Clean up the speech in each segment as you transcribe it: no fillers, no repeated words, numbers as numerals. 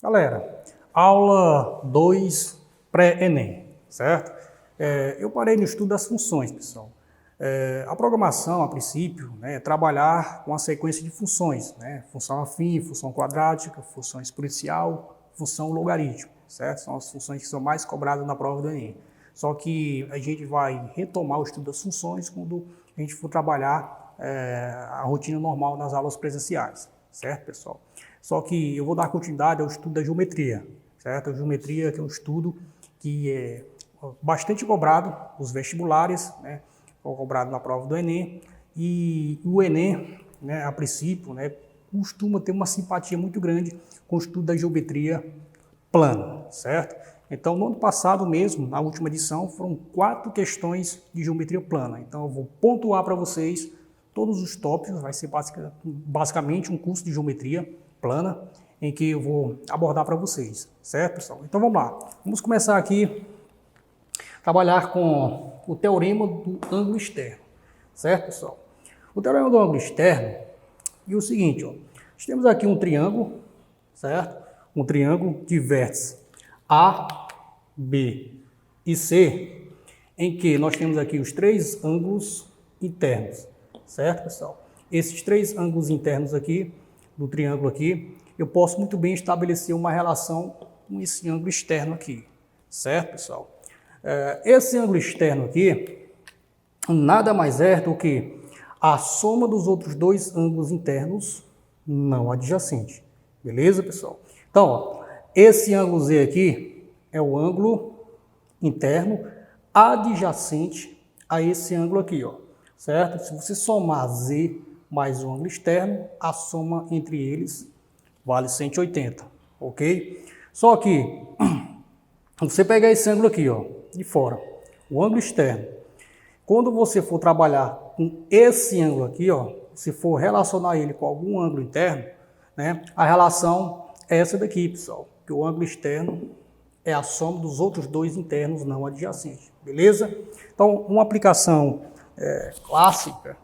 Galera, aula 2 pré-ENEM, certo? Eu parei no estudo das funções, pessoal. A programação, a princípio, é trabalhar com a sequência de funções, né? Função afim, função quadrática, função exponencial, função logarítmica, certo? São as funções que são mais cobradas na prova do ENEM. Só que a gente vai retomar o estudo das funções quando a gente for trabalhar a rotina normal nas aulas presenciais, certo, pessoal? Só que eu vou dar continuidade ao estudo da geometria, certo? A geometria que é um estudo que é bastante cobrado nos vestibulares, né? Cobrado na prova do ENEM, e o ENEM, né, a princípio, né, costuma ter uma simpatia muito grande com o estudo da geometria plana, certo? Então, no ano passado mesmo, na última edição, foram 4 questões de geometria plana. Então, eu vou pontuar para vocês todos os tópicos, vai ser basicamente um curso de geometria plana, em que eu vou abordar para vocês, certo, pessoal? Então, vamos lá. Vamos começar aqui a trabalhar com o teorema do ângulo externo, certo, pessoal? O teorema do ângulo externo é o seguinte, ó. Nós temos aqui um triângulo, certo? Um triângulo de vértices A, B e C, em que nós temos aqui os 3 ângulos internos, certo, pessoal? Esses 3 ângulos internos aqui, do triângulo aqui, eu posso muito bem estabelecer uma relação com esse ângulo externo aqui, certo, pessoal? Esse ângulo externo aqui nada mais é do que a soma dos outros 2 ângulos internos não adjacentes, beleza, pessoal? Então, ó, esse ângulo Z aqui é o ângulo interno adjacente a esse ângulo aqui, ó, certo? Se você somar Z mais o ângulo externo, a soma entre eles vale 180, ok? Só que, você pegar esse ângulo aqui, ó, de fora, o ângulo externo, quando você for trabalhar com esse ângulo aqui, ó, se for relacionar ele com algum ângulo interno, né, a relação é essa daqui, pessoal, que o ângulo externo é a soma dos outros 2 internos não adjacentes, beleza? Então, uma aplicação clássica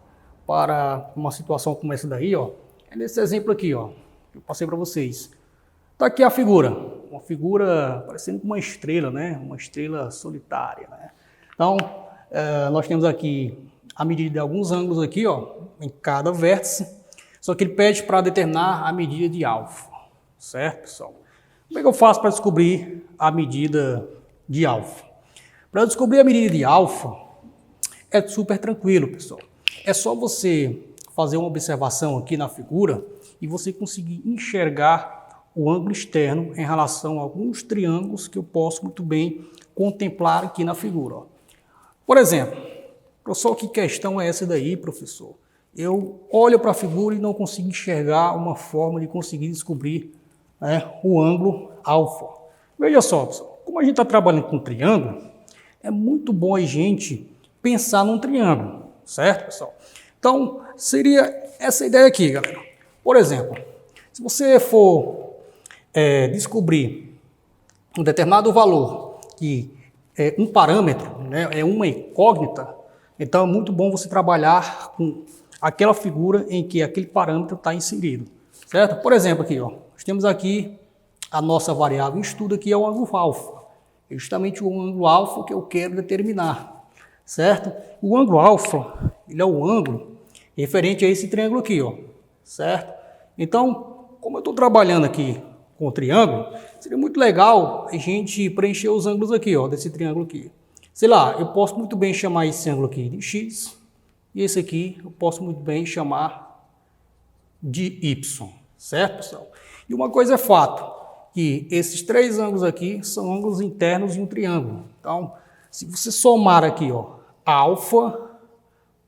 para uma situação como essa daí, ó, é nesse exemplo aqui, ó, que eu passei para vocês. Está aqui a figura, uma figura parecendo com uma estrela, né? Uma estrela solitária, né? Então, nós temos aqui a medida de alguns ângulos aqui, ó, em cada vértice, só que ele pede para determinar a medida de alfa, certo, pessoal? Como é que eu faço para descobrir a medida de alfa? Para descobrir a medida de alfa, é super tranquilo, pessoal. É só você fazer uma observação aqui na figura e você conseguir enxergar o ângulo externo em relação a alguns triângulos que eu posso muito bem contemplar aqui na figura, ó. Por exemplo, professor, que questão é essa daí, professor? Eu olho para a figura e não consigo enxergar uma forma de conseguir descobrir, né, o ângulo alfa. Veja só, pessoal, como a gente está trabalhando com triângulo, é muito bom a gente pensar num triângulo, certo, pessoal? Então, seria essa ideia aqui, galera. Por exemplo, se você for descobrir um determinado valor que é um parâmetro, né, é uma incógnita, então é muito bom você trabalhar com aquela figura em que aquele parâmetro está inserido, certo? Por exemplo, aqui, ó, nós temos aqui a nossa variável em estudo, aqui é o ângulo alfa. É justamente o ângulo alfa que eu quero determinar, certo? O ângulo alfa, ele é o ângulo referente a esse triângulo aqui, ó, certo? Então, como eu estou trabalhando aqui com o triângulo, seria muito legal a gente preencher os ângulos aqui, ó, desse triângulo aqui. Sei lá, eu posso muito bem chamar esse ângulo aqui de x, e esse aqui eu posso muito bem chamar de y, certo, pessoal? E uma coisa é fato, que esses 3 ângulos aqui são ângulos internos de um triângulo. Então, se você somar aqui, ó, alfa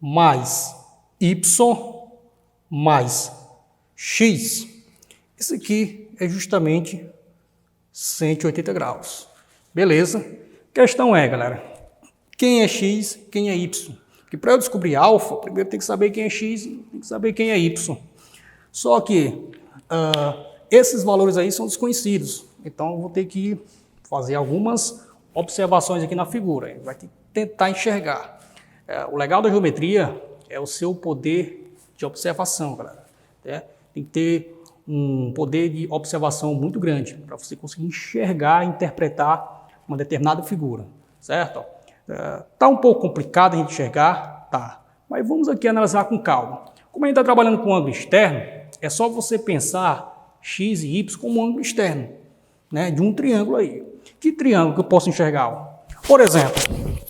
mais y mais x, isso aqui é justamente 180 graus. Beleza? A questão é, galera, quem é x, quem é y? Porque para eu descobrir alfa, primeiro tem que saber quem é x e tem que saber quem é y. Só que esses valores aí são desconhecidos. Então, eu vou ter que fazer algumas observações aqui na figura. Vai ter que tentar enxergar. O legal da geometria é o seu poder de observação, galera. Tem que ter um poder de observação muito grande, para você conseguir enxergar e interpretar uma determinada figura, certo? Tá um pouco complicado a gente enxergar, tá, mas vamos aqui analisar com calma. Como a gente está trabalhando com ângulo externo, é só você pensar x e y como ângulo externo, né, de um triângulo aí. Que triângulo que eu posso enxergar? Por exemplo,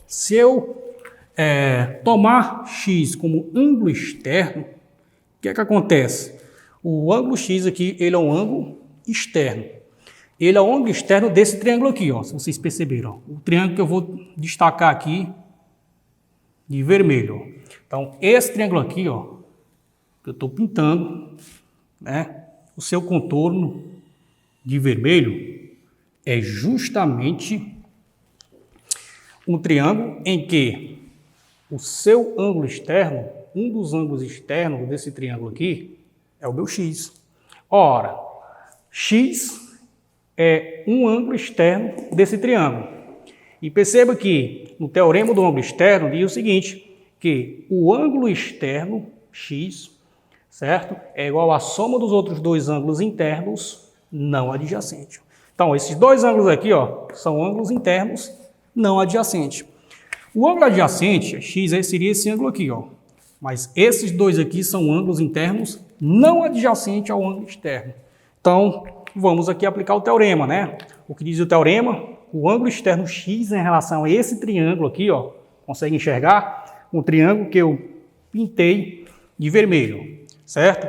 se eu tomar x como ângulo externo, o que é que acontece? O ângulo x aqui, ele é um ângulo externo. Ele é o ângulo externo desse triângulo aqui, ó, se vocês perceberam. O triângulo que eu vou destacar aqui de vermelho. Então, esse triângulo aqui, ó, que eu estou pintando, né, o seu contorno de vermelho é justamente um triângulo em que o seu ângulo externo, um dos ângulos externos desse triângulo aqui, é o meu x. Ora, x é um ângulo externo desse triângulo. E perceba que no teorema do ângulo externo diz o seguinte, que o ângulo externo, x, certo, é igual à soma dos outros dois ângulos internos não adjacentes. Então, esses dois ângulos aqui, ó, são ângulos internos não adjacentes. O ângulo adjacente, x, seria esse ângulo aqui, ó. Mas esses dois aqui são ângulos internos não adjacentes ao ângulo externo. Então, vamos aqui aplicar o teorema, né? O que diz o teorema? O ângulo externo x em relação a esse triângulo aqui, ó, consegue enxergar? Um triângulo que eu pintei de vermelho, certo?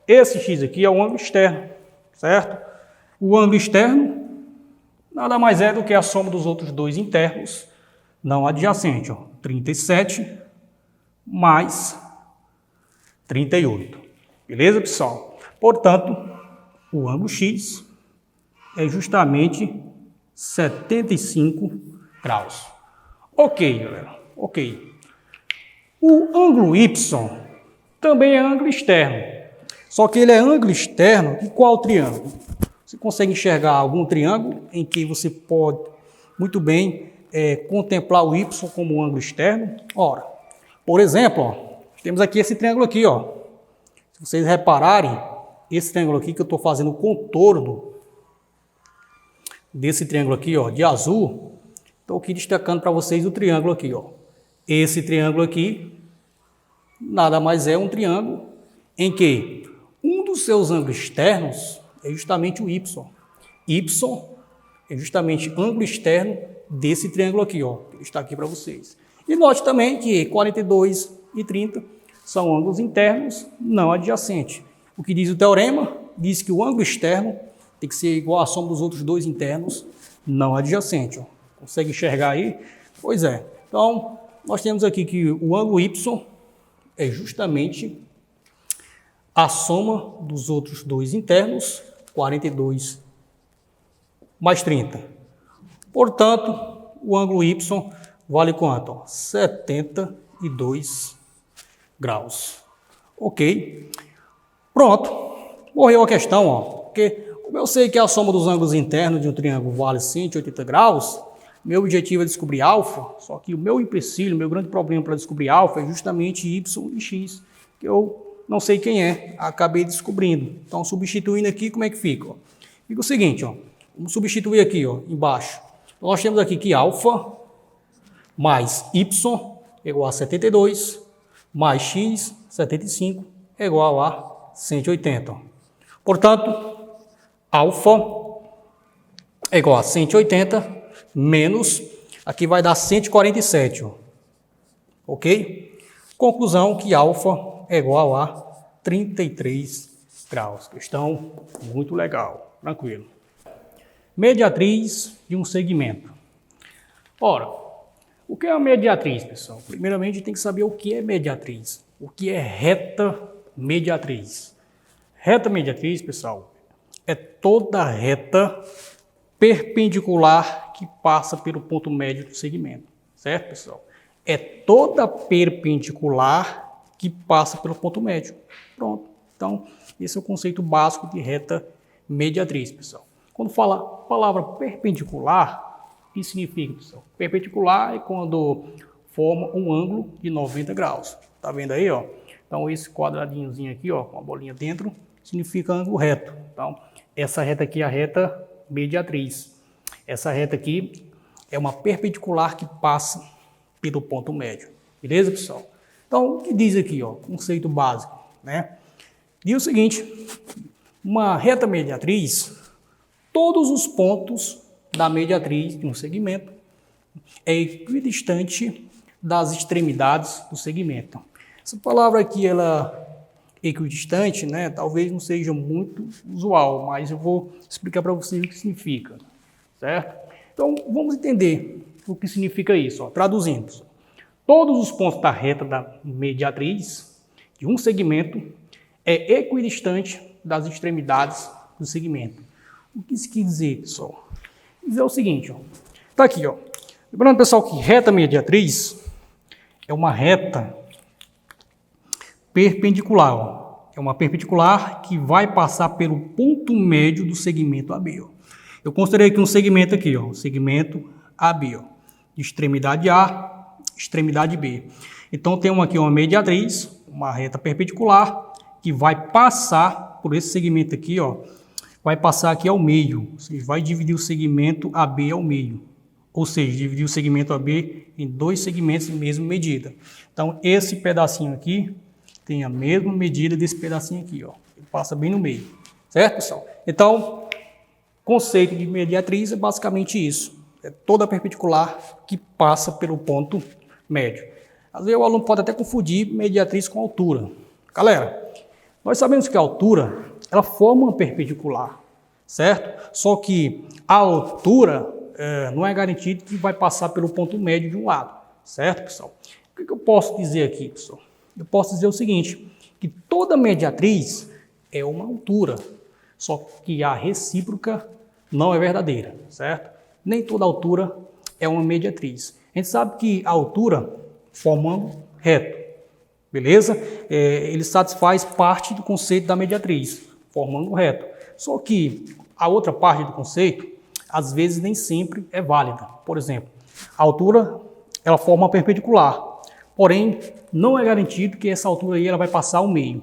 Esse x aqui é o ângulo externo, certo? O ângulo externo nada mais é do que a soma dos outros dois internos não adjacentes, ó, 37 mais 38. Beleza, pessoal? Portanto, o ângulo x é justamente 75 graus. Ok, galera. Ok. O ângulo y também é ângulo externo. Só que ele é ângulo externo de qual triângulo? Você consegue enxergar algum triângulo em que você pode muito bem contemplar o y como ângulo externo? Ora, por exemplo, ó, temos aqui esse triângulo aqui, ó. Se vocês repararem, esse triângulo aqui que eu estou fazendo o contorno desse triângulo aqui, ó, de azul, estou aqui destacando para vocês o triângulo aqui, ó. Esse triângulo aqui nada mais é um triângulo em que um dos seus ângulos externos é justamente o y. Y é justamente ângulo externo desse triângulo aqui, ó, que está aqui para vocês. E note também que 42 e 30 são ângulos internos não adjacentes. O que diz o teorema? Diz que o ângulo externo tem que ser igual à soma dos outros dois internos não adjacentes. Ó. Consegue enxergar aí? Pois é. Então, nós temos aqui que o ângulo y é justamente a soma dos outros dois internos, 42 mais 30. Portanto, o ângulo y vale quanto? Ó, 72 graus. Ok? Pronto. Morreu a questão, ó. Porque, como eu sei que a soma dos ângulos internos de um triângulo vale 180 graus, meu objetivo é descobrir alfa, só que o meu empecilho, o meu grande problema para descobrir alfa é justamente y e x, que eu não sei quem é, acabei descobrindo. Então, substituindo aqui, como é que fica? Ó? Fica o seguinte, ó. Vamos substituir aqui, ó, embaixo. Então, nós temos aqui que alfa mais y é igual a 72, mais x, 75, é igual a 180. Portanto, alfa é igual a 180 menos, aqui vai dar 147. Ó. Ok? Conclusão que alfa é igual a 33 graus. Questão muito legal, tranquilo. Mediatriz de um segmento. Ora, o que é a mediatriz, pessoal? Primeiramente, tem que saber o que é mediatriz. O que é reta mediatriz? Reta mediatriz, pessoal, é toda reta perpendicular que passa pelo ponto médio do segmento. Certo, pessoal? É toda perpendicular que passa pelo ponto médio. Pronto. Então, esse é o conceito básico de reta mediatriz, pessoal. Quando fala a palavra perpendicular, o que significa, pessoal? Perpendicular é quando forma um ângulo de 90 graus. Tá vendo aí, ó? Então, esse quadradinhozinho aqui, ó, com a bolinha dentro, significa ângulo reto. Então, essa reta aqui é a reta mediatriz. Essa reta aqui é uma perpendicular que passa pelo ponto médio. Beleza, pessoal? Então, o que diz aqui, ó, conceito básico, né? Diz o seguinte, uma reta mediatriz, todos os pontos da mediatriz de um segmento é equidistante das extremidades do segmento. Essa palavra aqui, ela é equidistante, né? Talvez não seja muito usual, mas eu vou explicar para vocês o que significa, certo? Então, vamos entender o que significa isso, ó, traduzindo. Todos os pontos da reta da mediatriz de um segmento é equidistante das extremidades do segmento. O que isso quer dizer, pessoal? Quer dizer o seguinte, ó. Tá aqui, ó. Lembrando, pessoal, que reta mediatriz é uma reta perpendicular, ó. É uma perpendicular que vai passar pelo ponto médio do segmento AB, ó. Eu considerei aqui um segmento aqui, ó, segmento AB, ó, de extremidade A, extremidade B. Então, temos aqui uma mediatriz, uma reta perpendicular, que vai passar por esse segmento aqui, ó, vai passar aqui ao meio, ou seja, vai dividir o segmento AB ao meio, ou seja, dividir o segmento AB em dois segmentos de mesma medida. Então, esse pedacinho aqui tem a mesma medida desse pedacinho aqui, ó, ele passa bem no meio, certo, pessoal? Então, conceito de mediatriz é basicamente isso, é toda perpendicular que passa pelo ponto médio. Às vezes o aluno pode até confundir mediatriz com altura. Galera, nós sabemos que a altura, ela forma uma perpendicular, certo? Só que a altura não é garantido que vai passar pelo ponto médio de um lado, certo, pessoal? O que eu posso dizer aqui, pessoal? Eu posso dizer o seguinte, que toda mediatriz é uma altura, só que a recíproca não é verdadeira, certo? Nem toda altura é uma mediatriz. A gente sabe que a altura forma um ângulo reto, beleza? Ele satisfaz parte do conceito da mediatriz, forma um ângulo reto. Só que a outra parte do conceito, às vezes, nem sempre é válida. Por exemplo, a altura, ela forma uma perpendicular, porém, não é garantido que essa altura aí ela vai passar ao meio.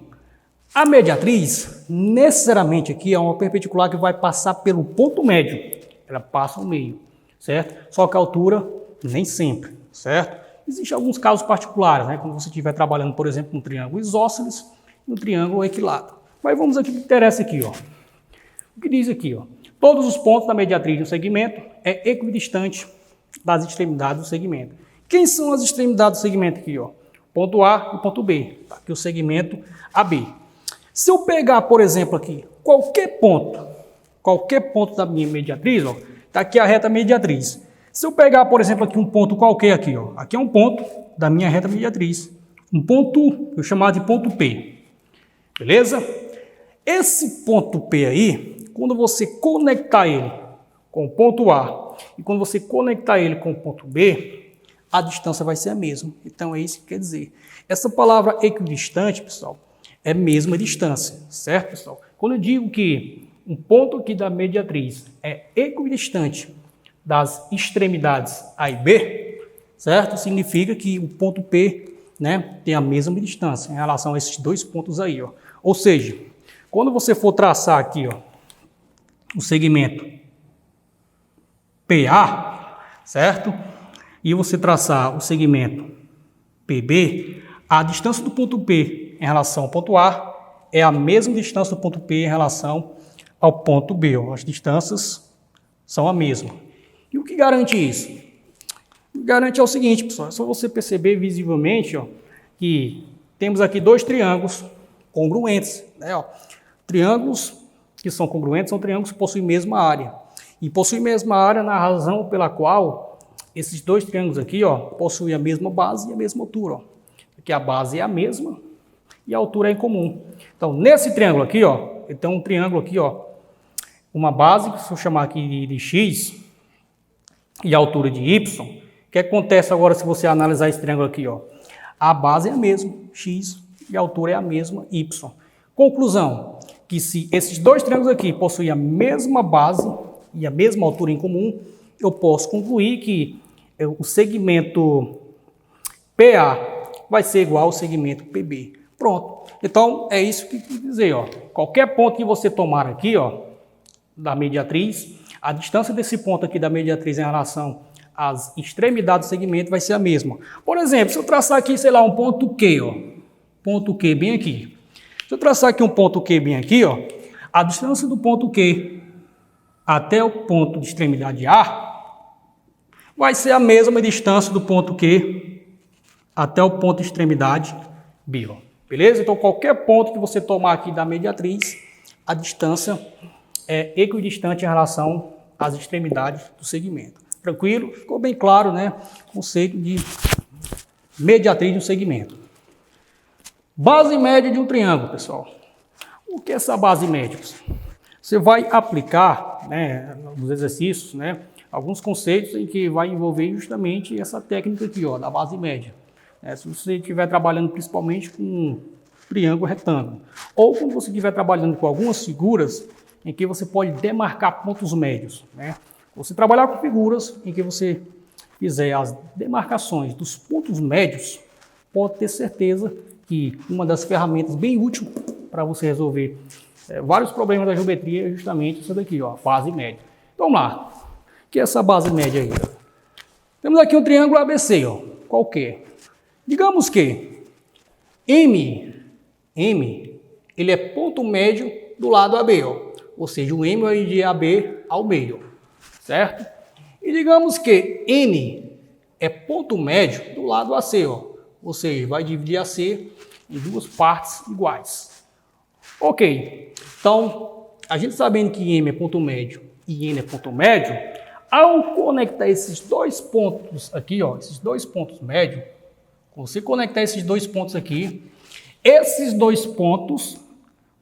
A mediatriz, necessariamente aqui, é uma perpendicular que vai passar pelo ponto médio. Ela passa ao meio, certo? Só que a altura, nem sempre, certo? Existem alguns casos particulares, né? Quando você estiver trabalhando, por exemplo, um triângulo isósceles e um triângulo equilátero. Mas vamos aqui, o que interessa aqui, ó. O que diz aqui, ó? Todos os pontos da mediatriz do segmento é equidistante das extremidades do segmento. Quem são as extremidades do segmento aqui, ó? Ponto A e ponto B. Tá aqui o segmento AB. Se eu pegar, por exemplo, aqui, qualquer ponto da minha mediatriz, ó, tá aqui a reta mediatriz. Se eu pegar, por exemplo, aqui um ponto qualquer aqui, ó, aqui é um ponto da minha reta mediatriz. Um ponto, eu chamar de ponto P. Beleza? Esse ponto P aí, quando você conectar ele com o ponto A e quando você conectar ele com o ponto B, a distância vai ser a mesma. Então, é isso que quer dizer. Essa palavra equidistante, pessoal, é mesma distância, certo, pessoal? Quando eu digo que um ponto aqui da mediatriz é equidistante das extremidades A e B, certo? Significa que o ponto P, né, tem a mesma distância em relação a esses dois pontos aí, ó. Ou seja, quando você for traçar aqui, ó, o segmento PA, certo? E você traçar o segmento PB, a distância do ponto P em relação ao ponto A é a mesma distância do ponto P em relação ao ponto B. Ó. As distâncias são a mesma. E o que garante isso? O que garante é o seguinte, pessoal, é só você perceber visivelmente, ó, que temos aqui dois triângulos congruentes, né, ó. Triângulos que são congruentes são triângulos que possuem a mesma área. E possuem a mesma área na razão pela qual esses dois triângulos aqui, ó, possuem a mesma base e a mesma altura, ó. Aqui a base é a mesma e a altura é em comum. Então, nesse triângulo aqui, ó, então um triângulo aqui, ó, uma base, se eu chamar aqui de x e a altura de y, o que acontece agora se você analisar esse triângulo aqui, ó? A base é a mesma, x, e a altura é a mesma, y. Conclusão, que se esses dois triângulos aqui possuem a mesma base e a mesma altura em comum, eu posso concluir que o segmento PA vai ser igual ao segmento PB. Pronto. Então, é isso que quer dizer, ó. Qualquer ponto que você tomar aqui, ó, da mediatriz, a distância desse ponto aqui da mediatriz em relação às extremidades do segmento vai ser a mesma. Por exemplo, se eu traçar aqui, sei lá, um ponto Q, ó, ponto Q bem aqui. Se eu traçar aqui um ponto Q bem aqui, ó, a distância do ponto Q até o ponto de extremidade A vai ser a mesma distância do ponto Q até o ponto de extremidade B, ó. Beleza? Então, qualquer ponto que você tomar aqui da mediatriz, a distância é equidistante em relação às extremidades do segmento. Tranquilo? Ficou bem claro, né? O conceito de mediatriz de um segmento. Base média de um triângulo, pessoal. O que é essa base média? Você vai aplicar, né, nos exercícios, né, alguns conceitos em que vai envolver justamente essa técnica aqui, ó, da base média. Se você estiver trabalhando principalmente com um triângulo retângulo, ou quando você estiver trabalhando com algumas figuras em que você pode demarcar pontos médios, né? Você trabalhar com figuras em que você fizer as demarcações dos pontos médios, pode ter certeza que uma das ferramentas bem úteis para você resolver vários problemas da geometria é justamente essa daqui, ó, base média. Então vamos lá. O que é essa base média aí? Temos aqui um triângulo ABC, ó, qualquer. Digamos que M, ele é ponto médio do lado AB, ó. Ou seja, o M vai de AB ao meio, certo? E digamos que N é ponto médio do lado AC, ó. Ou seja, vai dividir AC em duas partes iguais. Ok, então, a gente sabendo que M é ponto médio e N é ponto médio, ao conectar esses dois pontos aqui, ó, esses dois pontos médios, você conectar esses dois pontos aqui, esses dois pontos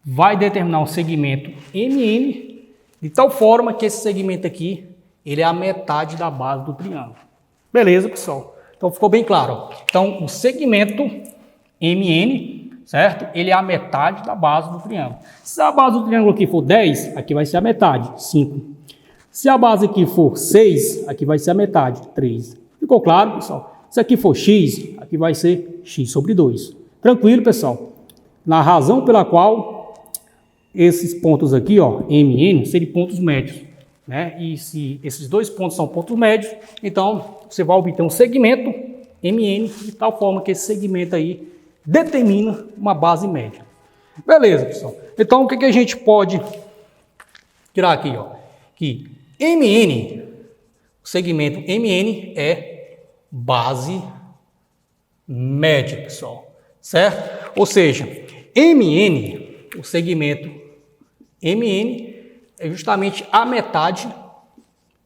vai determinar um segmento MN, de tal forma que esse segmento aqui, ele é a metade da base do triângulo. Beleza, pessoal? Então ficou bem claro. Ó. Então o segmento MN, certo? Ele é a metade da base do triângulo. Se a base do triângulo aqui for 10, aqui vai ser a metade, 5. Se a base aqui for 6, aqui vai ser a metade, 3. Ficou claro, pessoal? Se aqui for x, aqui vai ser x sobre 2. Tranquilo, pessoal? Na razão pela qual esses pontos aqui, ó, M e N, seriam pontos médios, né? E se esses dois pontos são pontos médios, então você vai obter um segmento MN de tal forma que esse segmento aí determina uma base média. Beleza, pessoal? Então, o que a gente pode tirar aqui, ó? Que MN, o segmento MN é base média, pessoal, certo? Ou seja, MN, o segmento MN é justamente a metade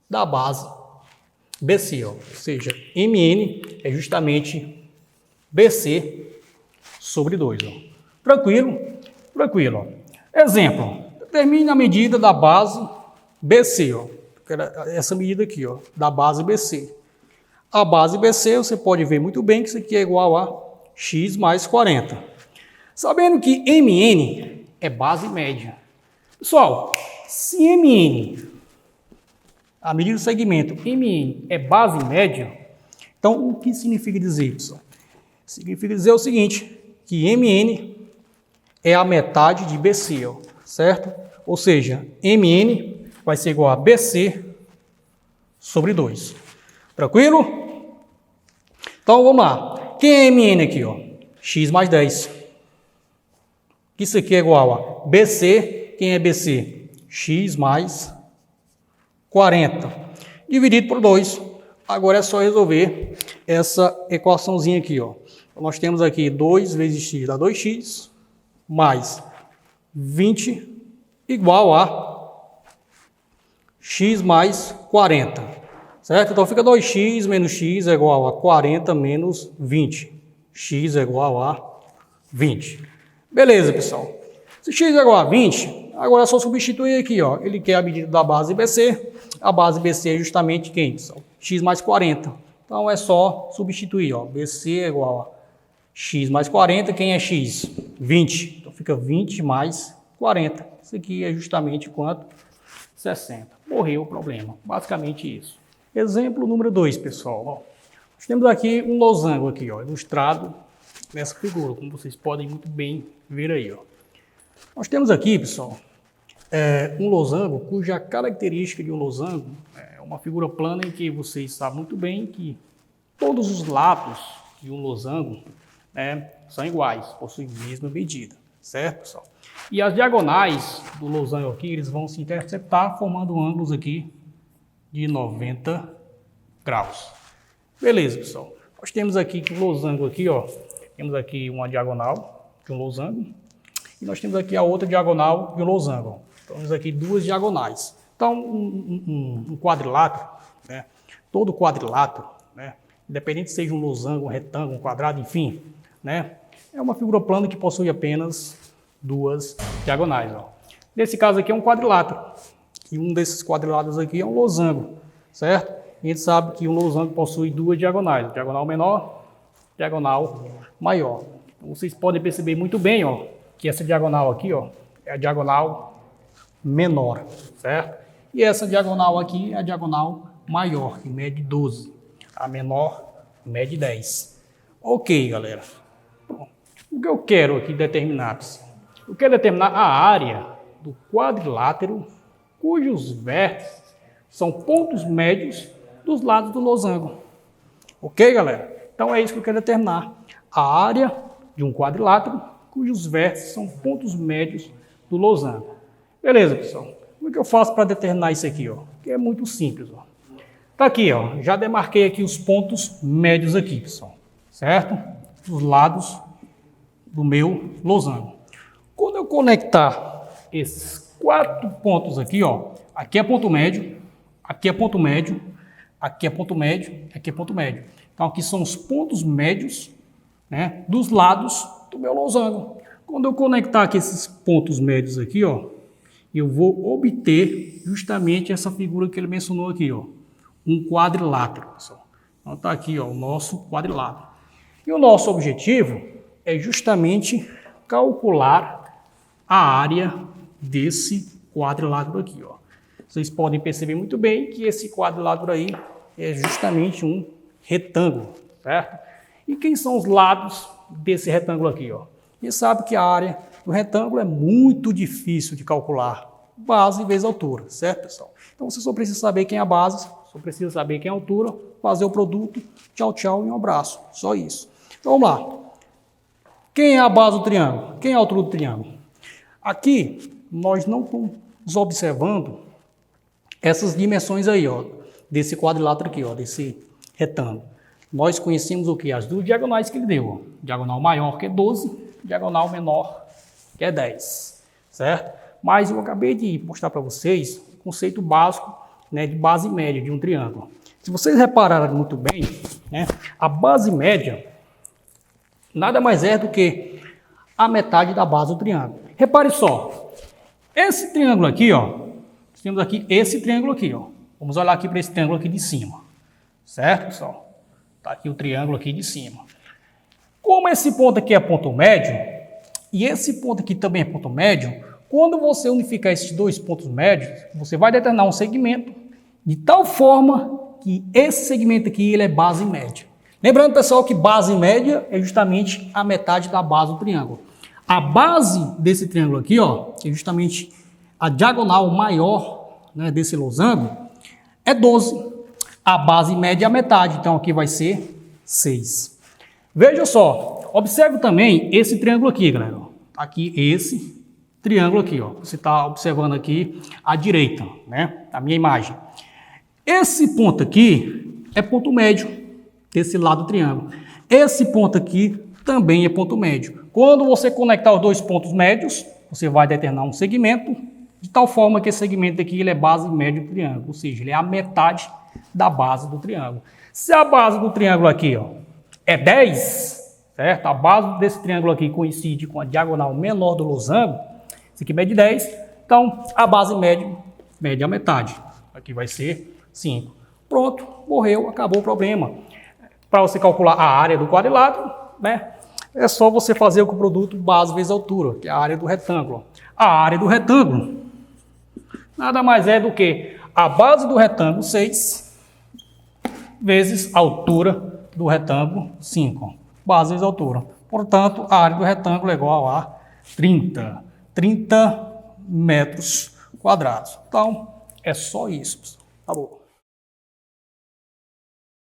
da base BC, ó. Ou seja, MN é justamente BC sobre 2. Ó. Tranquilo? Tranquilo. Ó. Exemplo, determine a medida da base BC, ó. Essa medida aqui, ó, da base BC. A base BC, você pode ver muito bem que isso aqui é igual a x mais 40. Sabendo que MN é base média. Pessoal, se MN, a medida do segmento MN é base média, então o que significa dizer, pessoal? Significa dizer o seguinte, que MN é a metade de BC, ó, certo? Ou seja, MN vai ser igual a BC sobre 2. Tranquilo? Então, vamos lá. Quem é MN aqui? Ó? X mais 10. Isso aqui é igual a BC. Quem é BC? X mais 40. Dividido por 2. Agora é só resolver essa equaçãozinha aqui. Ó. Então, nós temos aqui 2 vezes x dá 2x, mais 20 igual a x mais 40. Certo? Então fica 2x menos x é igual a 40 menos 20. X é igual a 20. Beleza, pessoal. Se x é igual a 20, agora é só substituir aqui, ó. Ele quer a medida da base BC. A base BC é justamente quem, pessoal? X mais 40. Então é só substituir, ó. BC é igual a x mais 40. Quem é x? 20. Então fica 20 mais 40. Isso aqui é justamente quanto? 60. Morreu o problema. Basicamente isso. Exemplo número 2, pessoal. Ó, nós temos aqui um losango aqui, ó, ilustrado nessa figura, como vocês podem muito bem ver aí, ó. Nós temos aqui, pessoal, um losango cuja característica de um losango é uma figura plana em que vocês sabem muito bem que todos os lados de um losango, né, são iguais, possuem a mesma medida, certo, pessoal? E as diagonais do losango aqui, eles vão se interceptar formando ângulos aqui de 90 graus. Beleza, pessoal. Nós temos aqui que o losango aqui, ó, temos aqui uma diagonal de um losango e nós temos aqui a outra diagonal de um losango. Temos aqui duas diagonais. Então, um quadrilátero, né, todo quadrilátero, né, independente se seja um losango, um retângulo, um quadrado, enfim, né, é uma figura plana que possui apenas duas diagonais. Ó. Nesse caso aqui é um quadrilátero, e um desses quadriláteros aqui é um losango, certo? A gente sabe que um losango possui duas diagonais, diagonal menor, diagonal maior. Então, vocês podem perceber muito bem, ó, que essa diagonal aqui, ó, é a diagonal menor, certo? E essa diagonal aqui é a diagonal maior, que mede 12. A menor mede 10. Ok, galera. Bom, o que eu quero aqui determinar, pessoal? Eu quero determinar a área do quadrilátero cujos vértices são pontos médios dos lados do losango. Ok, galera? Então é isso que eu quero determinar. A área de um quadrilátero cujos vértices são pontos médios do losango. Beleza, pessoal? Como é que eu faço para determinar isso aqui, ó? Que é muito simples, ó. Tá aqui, ó. Já demarquei aqui os pontos médios aqui, pessoal. Certo? Dos lados do meu losango. Quando eu conectar esses 4 pontos aqui, ó, aqui é ponto médio, aqui é ponto médio, aqui é ponto médio, aqui é ponto médio. Então aqui são os pontos médios, né, dos lados do meu losango. Quando eu conectar aqui esses pontos médios aqui, ó, eu vou obter justamente essa figura que ele mencionou aqui, ó, um quadrilátero, pessoal. Então tá aqui, ó, o nosso quadrilátero. E o nosso objetivo é justamente calcular a área desse quadrilátero aqui, ó. Vocês podem perceber muito bem que esse quadrilátero aí é justamente um retângulo, certo? E quem são os lados desse retângulo aqui, ó? E sabe que a área do retângulo é muito difícil de calcular. Base vezes altura, certo, pessoal? Então você só precisa saber quem é a base, só precisa saber quem é a altura, fazer o produto, tchau, tchau e um abraço. Só isso. Então vamos lá. Quem é a base do triângulo? Quem é a altura do triângulo? Aqui, nós não estamos observando essas dimensões aí, ó, desse quadrilátero aqui, ó, desse retângulo. Nós conhecemos o que? As duas diagonais que ele deu, ó. Diagonal maior, que é 12, diagonal menor, que é 10, certo? Mas eu acabei de mostrar para vocês o conceito básico, né, de base média de um triângulo. Se vocês repararem muito bem, né, a base média nada mais é do que a metade da base do triângulo. Repare só, esse triângulo aqui, ó, temos aqui esse triângulo aqui, ó. Vamos olhar aqui para esse triângulo aqui de cima, certo, pessoal? Tá aqui o triângulo aqui de cima. Como esse ponto aqui é ponto médio, e esse ponto aqui também é ponto médio, quando você unificar esses dois pontos médios, você vai determinar um segmento de tal forma que esse segmento aqui ele é base média. Lembrando, pessoal, que base média é justamente a metade da base do triângulo. A base desse triângulo aqui, ó, que é justamente a diagonal maior, né, desse losango, é 12. A base média é a metade, então aqui vai ser 6. Veja só, observe também esse triângulo aqui, galera. Aqui esse triângulo aqui, ó. Você está observando aqui à direita, né, a minha imagem. Esse ponto aqui é ponto médio desse lado do triângulo. Esse ponto aqui também é ponto médio. Quando você conectar os dois pontos médios, você vai determinar um segmento, de tal forma que esse segmento aqui ele é base média do triângulo, ou seja, ele é a metade da base do triângulo. Se a base do triângulo aqui, ó, é 10, certo? A base desse triângulo aqui coincide com a diagonal menor do losango, esse aqui mede 10, então a base mede a metade. Aqui vai ser 5. Pronto, morreu, acabou o problema. Para você calcular a área do quadrilátero, né, é só você fazer com o produto base vezes altura, que é a área do retângulo. A área do retângulo nada mais é do que a base do retângulo 6 vezes a altura do retângulo 5. Base vezes altura. Portanto, a área do retângulo é igual a 30 metros quadrados. Então, é só isso, pessoal. Acabou.